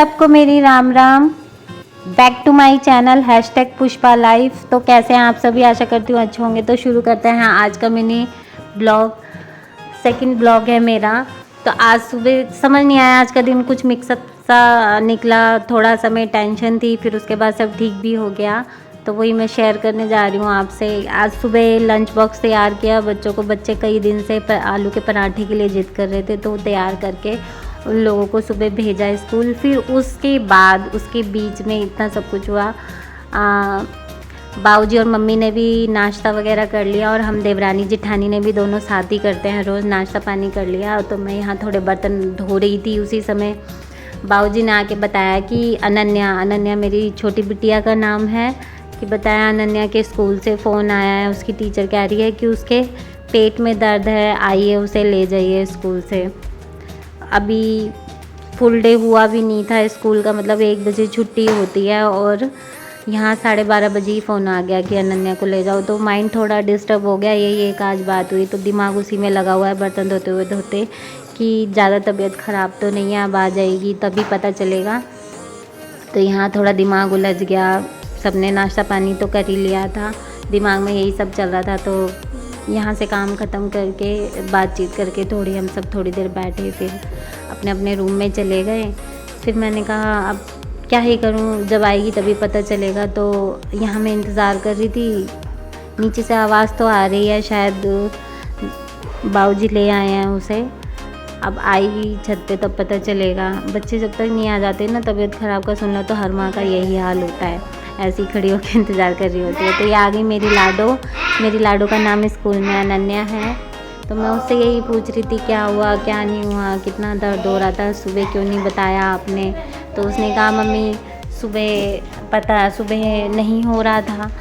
सबको मेरी राम राम। Back to my channel hashtag Pushpa life. तो कैसे हैं आप सभी, आशा करती हूँ अच्छे होंगे। तो शुरू करते हैं आज का मिनी ब्लॉग। सेकंड ब्लॉग है मेरा। तो आज सुबह समझ नहीं आया, आज का दिन कुछ मिक्सअप सा निकला, थोड़ा सा में टेंशन थी, फिर उसके बाद सब ठीक भी हो गया। तो वही मैं शेयर करने जा रही हूँ आपसे। आज सुबह लंच बॉक्स तैयार किया बच्चों को। बच्चे कई दिन से आलू के पराठे के लिए जिद कर रहे थे, तो तैयार करके उन लोगों को सुबह भेजा स्कूल। फिर उसके बाद उसके बीच में इतना सब कुछ हुआ। बाऊजी और मम्मी ने भी नाश्ता वगैरह कर लिया, और हम देवरानी जेठानी ने भी, दोनों साथ ही करते हैं रोज़, नाश्ता पानी कर लिया। तो मैं यहाँ थोड़े बर्तन धो रही थी, उसी समय बाऊजी ने आके बताया कि अनन्या मेरी छोटी बिटिया का नाम है, कि बताया अनन्या के स्कूल से फ़ोन आया है, उसकी टीचर कह रही है कि उसके पेट में दर्द है, आइए उसे ले जाइए स्कूल से। अभी फुल डे हुआ भी नहीं था स्कूल का, मतलब 1 बजे छुट्टी होती है, और यहाँ 12:30 बजे ही फ़ोन आ गया कि अनन्या को ले जाओ। तो माइंड थोड़ा डिस्टर्ब हो गया। यही एक आज बात हुई, तो दिमाग उसी में लगा हुआ है बर्तन धोते कि ज़्यादा तबीयत ख़राब तो नहीं है, अब आ जाएगी तभी पता चलेगा। तो यहाँ थोड़ा दिमाग उलझ गया। सबने नाश्ता पानी तो कर ही लिया था, दिमाग में यही सब चल रहा था। तो यहाँ से काम ख़त्म करके बातचीत करके हम सब थोड़ी देर बैठे, फिर अपने अपने रूम में चले गए। फिर मैंने कहा अब क्या ही करूँ, जब आएगी तभी पता चलेगा। तो यहाँ मैं इंतज़ार कर रही थी, नीचे से आवाज़ तो आ रही है, शायद बाऊजी ले आए हैं उसे। अब आएगी छत पे तब पता चलेगा। बच्चे जब तक नहीं आ जाते ना, तबीयत ख़राब का सुन लो तो हर माँ का यही हाल होता है, ऐसी खड़ी होकर इंतज़ार कर रही होती है। तो ये आ गई मेरी लाडो का नाम स्कूल में अनन्या है। तो मैं उससे यही पूछ रही थी क्या हुआ क्या नहीं हुआ, कितना दर्द हो रहा था, सुबह क्यों नहीं बताया आपने। तो उसने कहा मम्मी सुबह नहीं हो रहा था।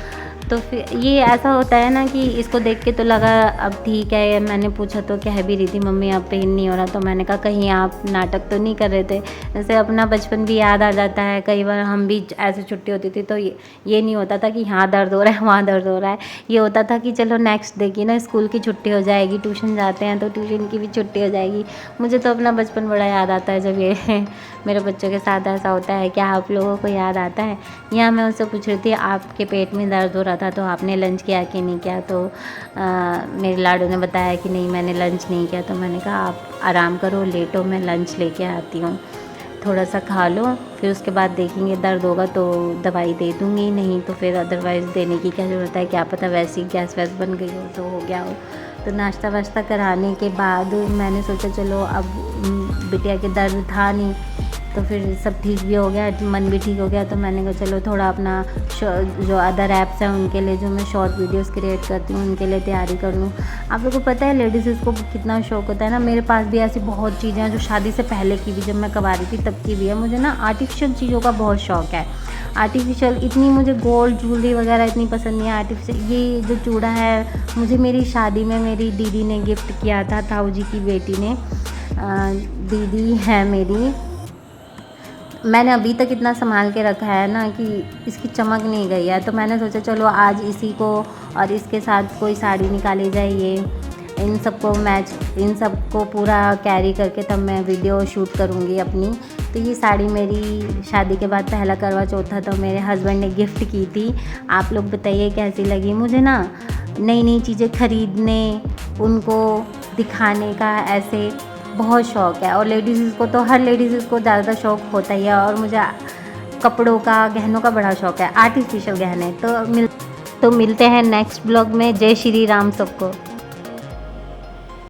तो फिर ये ऐसा होता है ना कि इसको देख के तो लगा अब ठीक है। मैंने पूछा तो कह भी रही थी मम्मी अब पेन नहीं हो रहा। तो मैंने कहा कहीं आप नाटक तो नहीं कर रहे थे। जैसे अपना बचपन भी याद आ जाता है, कई बार हम भी ऐसे छुट्टी होती थी तो ये नहीं होता था कि यहाँ दर्द हो रहा है वहाँ दर्द हो रहा है। ये होता था कि चलो नेक्स्ट डे की ना स्कूल की छुट्टी हो जाएगी, ट्यूशन जाते हैं तो ट्यूशन की भी छुट्टी हो जाएगी। मुझे तो अपना बचपन बड़ा याद आता है जब ये मेरे बच्चों के साथ ऐसा होता है। क्या आप लोगों को याद आता है? यहाँ मैं उससे पूछ रही थी आपके पेट में दर्द हो रहा था तो आपने लंच किया कि नहीं किया। तो मेरे लाडू ने बताया कि नहीं मैंने लंच नहीं किया। तो मैंने कहा आप आराम करो, लेटो, मैं लंच लेके आती हूँ, थोड़ा सा खा लो, फिर उसके बाद देखेंगे दर्द होगा तो दवाई दे दूँगी, नहीं तो फिर अदरवाइज़ देने की क्या ज़रूरत है, क्या पता वैसी गैस वैस बन गई हो तो हो गया हो। तो नाश्ता वाश्ता कराने के बाद मैंने सोचा चलो अब बिटिया के दर्द था नहीं तो फिर सब ठीक भी हो गया, मन भी ठीक हो गया। तो मैंने कहा चलो थोड़ा अपना जो अदर ऐप्स हैं उनके लिए, जो मैं शॉर्ट वीडियोस क्रिएट करती हूँ उनके लिए तैयारी कर लूँ। आप लोगों को पता है लेडीज़ को कितना शौक़ होता है ना। मेरे पास भी ऐसी बहुत चीज़ें हैं जो शादी से पहले की भी, जब मैं कवारी थी तब की भी है। मुझे ना आर्टिफिशियल चीज़ों का बहुत शौक़ है। आर्टिफिशियल इतनी मुझे गोल्ड ज्वेलरी वगैरह इतनी पसंद नहीं है। आर्टिफिशियल ये जो चूड़ा है मुझे मेरी शादी में मेरी दीदी ने गिफ्ट किया था, ताऊ जी की बेटी ने। दीदी है मेरी, मैंने अभी तक इतना संभाल के रखा है ना कि इसकी चमक नहीं गई है। तो मैंने सोचा चलो आज इसी को और इसके साथ कोई साड़ी निकाली जाए, ये इन सबको पूरा कैरी करके तब मैं वीडियो शूट करूँगी अपनी। तो ये साड़ी मेरी शादी के बाद पहला करवा चौथ था तो मेरे हस्बैंड ने गिफ्ट की थी। आप लोग बताइए कैसी लगी। मुझे ना नई नई चीज़ें खरीदने, उनको दिखाने का ऐसे बहुत शौक़ है। और लेडीज़ को तो हर लेडीज़ को ज़्यादा शौक़ होता ही है। और मुझे कपड़ों का, गहनों का बड़ा शौक़ है, आर्टिफिशियल गहने। तो मिलते हैं नेक्स्ट ब्लॉग में। जय श्री राम सबको।